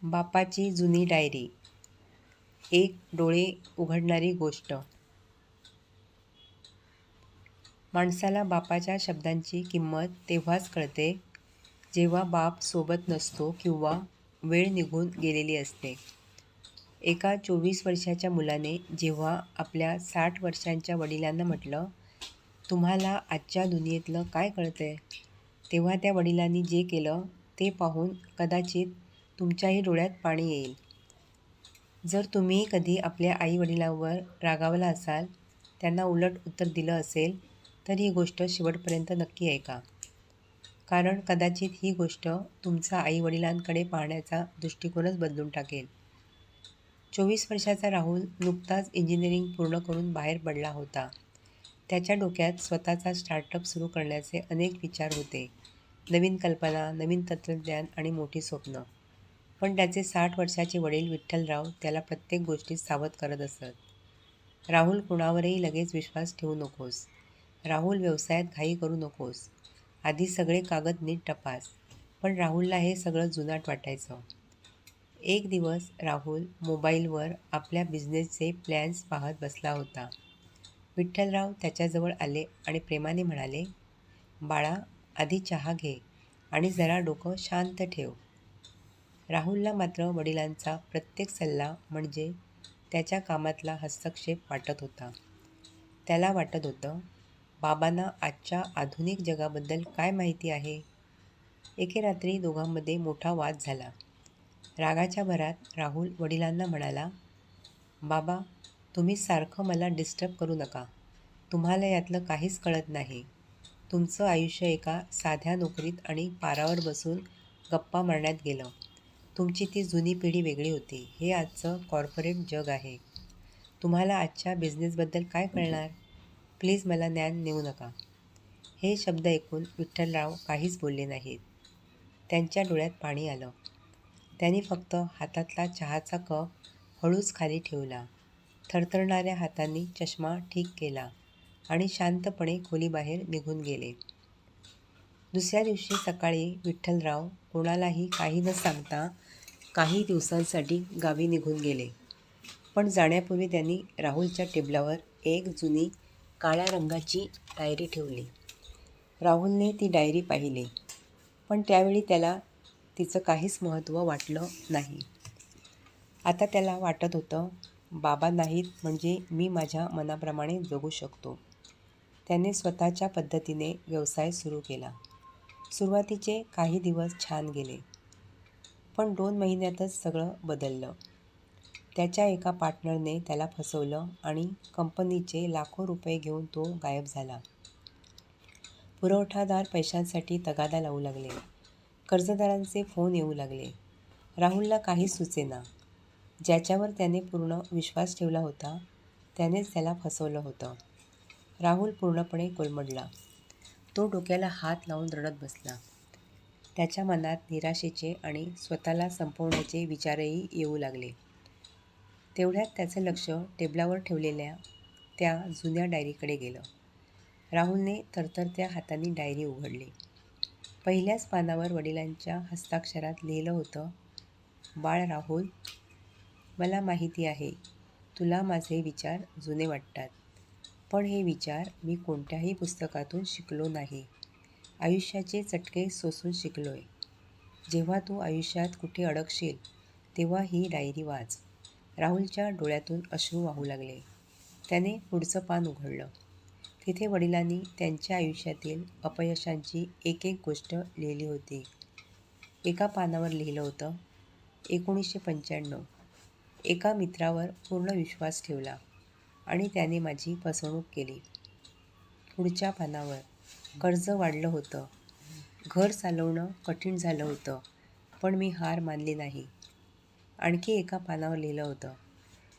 बापाची जुनी डायरी. एक डोळे उघडणारी गोष्ट. माणसाला बापाच्या शब्दांची किंमत तेव्हाच कळते जेव्हा बाप सोबत नसतो किंवा वेळ निघून गेलेली असते. एका 24 वर्षाच्या मुलाने जेव्हा आपल्या 60 वर्षांच्या वडिलांना म्हटलं, तुम्हाला आजच्या दुनियेतलं काय कळतंय? तेव्हा त्या वडिलांनी जे केलं ते पाहून कदाचित तुमच्याही डोळ्यात पाणी येईल. जर तुम्ही कधी आपल्या आईवडिलांवर रागावला असाल, त्यांना उलट उत्तर दिलं असेल, तर ही गोष्ट शेवटपर्यंत नक्की ऐका. कारण कदाचित ही गोष्ट तुमचा आईवडिलांकडे पाहण्याचा दृष्टिकोनच बदलून टाकेल. 24 वर्षाचा राहुल नुकताच इंजिनिअरिंग पूर्ण करून बाहेर पडला होता. त्याच्या डोक्यात स्वतःचा स्टार्टअप सुरू करण्याचे अनेक विचार होते. नवीन कल्पना, नवीन तंत्रज्ञान आणि मोठी स्वप्न. पण त्याचे 60 वर्षाचे वडील विठ्ठलराव त्याला प्रत्येक गोष्टीत सावध करत असत. राहुल, कुणावरही लगेच विश्वास ठेवू नकोस. राहुल, व्यवसायात घाई करू नकोस. आधी सगळे कागद नीट तपास. पण राहुलला हे सगळं जुनाट वाटायचं. एक दिवस राहुल मोबाईलवर आपल्या बिझनेसचे प्लॅन्स पाहत बसला होता. विठ्ठलराव त्याच्याजवळ आले आणि प्रेमाने म्हणाले, बाळा, आधी चहा घे आणि जरा डोकं शांत ठेव. राहुलला मात्र वडिलांचा प्रत्येक सल्ला म्हणजे त्याच्या कामातला हस्तक्षेप वाटत होता. त्याला वाटत होतं, बाबांना आजच्या आधुनिक जगाबद्दल काय माहिती आहे? एके रात्री दोघांमध्ये मोठा वाद झाला. रागाच्या भरात राहुल वडिलांना म्हणाला, बाबा, तुम्ही सारखं मला डिस्टर्ब करू नका. तुम्हाला यातलं काहीच कळत नाही. तुमचं आयुष्य एका साध्या नोकरीत आणि पारावर बसून गप्पा मारण्यात गेलं. तुमची ती जुनी पिढी वेगळी होती. हे आजचं कॉर्पोरेट जग आहे. तुम्हाला आजच्या बिझनेसबद्दल काय कळणार? प्लीज मला ज्ञान नेऊ नका. हे शब्द ऐकून विठ्ठलराव काहीच बोलले नाहीत. त्यांच्या डोळ्यात पाणी आलं. त्यांनी फक्त हातातला चहाचा कप हळूच खाली ठेवला, थरथरणाऱ्या हातांनी चष्मा ठीक केला आणि शांतपणे खोलीबाहेर निघून गेले. दुसऱ्या दिवशी सकाळी विठ्ठलराव कोणालाही काही न सांगता काही दिवसांसाठी गावी निघून गेले. पण जाण्यापूर्वी त्यांनी राहुलच्या टेबलावर एक जुनी काळ्या रंगाची डायरी ठेवली. राहुलने ती डायरी पाहिली, पण त्यावेळी त्याला तिचं काहीच महत्त्व वाटलं नाही. आता त्याला वाटत होतं, बाबा नाहीत म्हणजे मी माझ्या मनाप्रमाणे जगू शकतो. त्याने स्वतःच्या पद्धतीने व्यवसाय सुरू केला. सुरुवातीचे काही दिवस छान गेले, पण 2 महिन्यातच सगळं बदललं. त्याच्या एका पार्टनरने त्याला फसवलं आणि कंपनीचे लाखो रुपये घेऊन तो गायब झाला. पुरवठादार पैशांसाठी तगादा लावू लागले. कर्जदारांचे फोन येऊ लागले. राहुलला काही सुचेना. ज्याच्यावर त्याने पूर्ण विश्वास ठेवला होता, त्यानेच त्याला फसवलं होतं. राहुल पूर्णपणे कोलमडला. तो डोक्याला हात लावून रडत बसला. त्याच्या मनात निराशेचे आणि स्वतःला संपवण्याचे विचारही येऊ लागले. तेवढ्यात त्याचं लक्ष टेबलावर ठेवलेल्या त्या जुन्या डायरीकडे गेलं. राहुलने थरथरत्या हातांनी डायरी उघडली. पहिल्याच पानावर वडिलांच्या हस्ताक्षरात लिहिलं होतं, बाळ राहुल, मला माहिती आहे तुला माझे विचार जुने वाटतात, पण हे विचार मी कोणत्याही पुस्तकातून शिकलो नाही. आयुष्याचे चटके सोसून शिकलोय. जेव्हा तू आयुष्यात कुठे अडकशील तेव्हा ही डायरी वाच. राहुलच्या डोळ्यातून अश्रू वाहू लागले. त्याने पुढचं पान उघडलं. तिथे वडिलांनी त्यांच्या आयुष्यातील अपयशांची एक एक गोष्ट लिहिली होती. एका पानावर लिहिलं होतं, 1995, एका मित्रावर पूर्ण विश्वास ठेवला आणि त्याने माझी फसवणूक केली. पुढच्या पानावर, कर्ज वाढलं होतं, घर चालवणं कठीण झालं होतं, पण मी हार मानली नाही. आणखी एका पानावर लिहिलं होतं,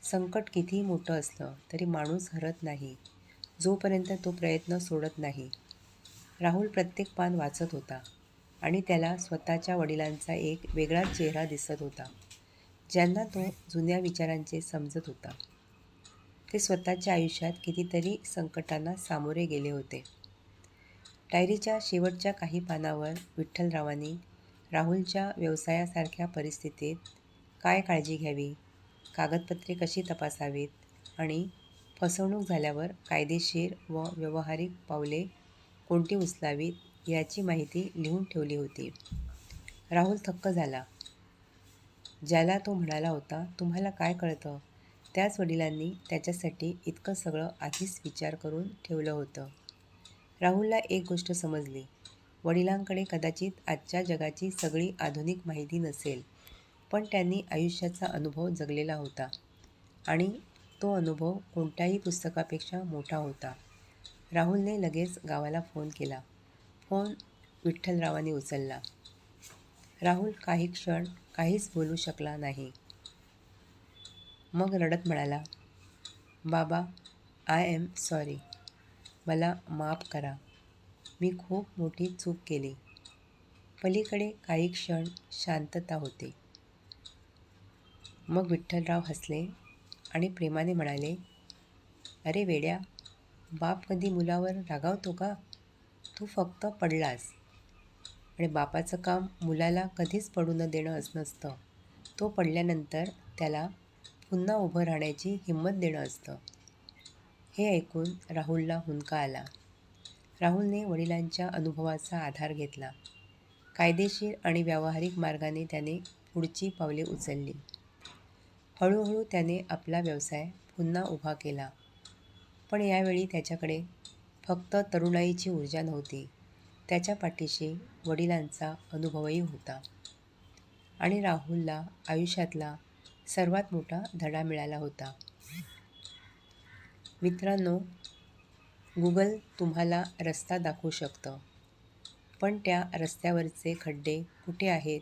संकट कितीही मोठं असलं तरी माणूस हरत नाही जोपर्यंत तो प्रयत्न सोडत नाही. राहुल प्रत्येक पान वाचत होता आणि त्याला स्वतःच्या वडिलांचा एक वेगळाच चेहरा दिसत होता, ज्यांना तो जुन्या विचारांचे समजत होता. ते स्वतःच्या आयुष्यात कितीतरी संकटांना सामोरे गेले होते. डायरीच्या शेवटच्या काही पानावर विठ्ठलरावांनी राहुलच्या व्यवसायासारख्या परिस्थितीत काय काळजी घ्यावी, कागदपत्रे कशी तपासावीत आणि फसवणूक झाल्यावर कायदेशीर व व्यावहारिक पावले कोणती उचलावीत याची माहिती लिहून ठेवली होती. राहुल थक्क झाला. ज्याला तो म्हणाला होता, तुम्हाला काय कळतं, त्याच वडिलांनी त्याच्यासाठी इतकं सगळं आधीच विचार करून ठेवलं होतं. राहुलला एक गोष्ट समजली. वडिलांकडे कदाचित आजच्या जगाची सगळी आधुनिक माहिती नसेल, पण त्यांनी आयुष्याचा अनुभव जगलेला होता आणि तो अनुभव कोणत्याही पुस्तकापेक्षा मोठा होता. राहुलने लगेच गावाला फोन केला. फोन विठ्ठलरावांनी उचलला. राहुल काही क्षण काहीच बोलू शकला नाही. मग रडत म्हणाला, बाबा, आय एम सॉरी. मला माफ करा. मी खूप मोठी चूक केली. पलीकडे काही क्षण शांतता होती. मग विठ्ठलराव हसले आणि प्रेमाने म्हणाले, अरे वेड्या, बाप कधी मुलावर रागावतो का? तू फक्त पडलास आणि बापाचं काम मुलाला कधीच पडू न देणं नसतं. तो पडल्यानंतर त्याला पुन्हा उभं राहण्याची हिंमत देणं असतं. हे ऐकून राहुलला हुंदका आला. राहुलने वडिलांच्या अनुभवाचा आधार घेतला. कायदेशीर आणि व्यावहारिक मार्गाने त्याने पुढची पावले उचलली. हळूहळू त्याने आपला व्यवसाय पुन्हा उभा केला. पण यावेळी त्याच्याकडे फक्त तरुणाईची ऊर्जा नव्हती. त्याच्या पाठीशी वडिलांचा अनुभवही होता. आणि राहुलला आयुष्यातला सर्वात मोठा धडा मिळाला होता. मित्रांनो, गुगल तुम्हाला रस्ता दाखवू शकतं, पण त्या रस्त्यावरचे खड्डे कुठे आहेत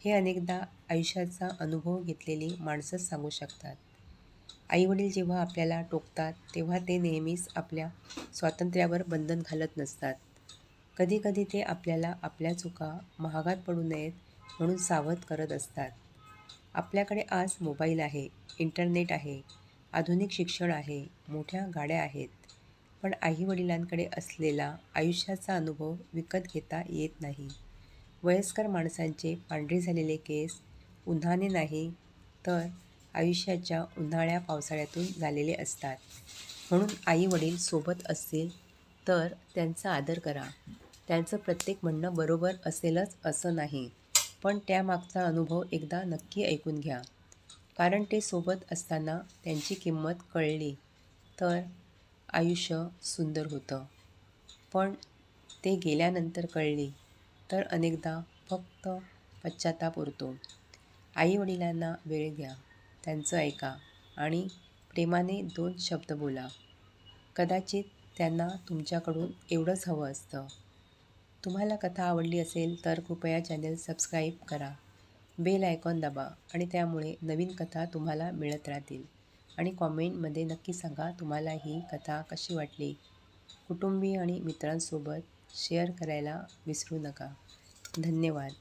हे अनेकदा आयुष्याचा अनुभव घेतलेली माणसंच सांगू शकतात. आईवडील जेव्हा आपल्याला टोकतात तेव्हा ते नेहमीच आपल्या स्वातंत्र्यावर बंधन घालत नसतात. कधीकधी ते आपल्याला आपल्या चुका महागात पडू नयेत म्हणून सावध करत असतात. आपल्याकडे आज मोबाईल आहे, इंटरनेट आहे, आधुनिक शिक्षण आहे, मोठ्या गाड्या आहेत, पण आईवडिलांकडे असलेला आयुष्याचा अनुभव विकत घेता येत नाही. वयस्कर माणसांचे पांढरे झालेले केस उन्हाने नाही तर आयुष्याच्या उन्हाळ्या पावसाळ्यातून झालेले असतात. म्हणून आई-वडील सोबत असतील तर त्यांचा आदर करा. त्यांचं प्रत्येक म्हणणं बरोबर असेलच असं नाही, पण त्यामागचा अनुभव एकदा नक्की ऐकून घ्या. कारण ते सोबत असताना त्यांची किंमत कळली तर आयुष्य सुंदर होतं, पण ते गेल्यानंतर कळली तर अनेकदा फक्त पश्चाताप उरतो. आईवडिलांना वेळ द्या, त्यांचं ऐका आणि प्रेमाने 2 शब्द बोला. कदाचित त्यांना तुमच्याकडून एवढंच हवं असतं. तुम्हाला कथा आवडली असेल तर कृपया चॅनल सबस्क्राईब करा, बेल आयकॉन दाबा आणि त्यामुळे नवीन कथा तुम्हाला मिळत राहतील. आणि कॉमेंटमध्ये नक्की सांगा तुम्हाला ही कथा कशी वाटली. कुटुंबीय आणि मित्रांसोबत शेअर करायला विसरू नका. धन्यवाद.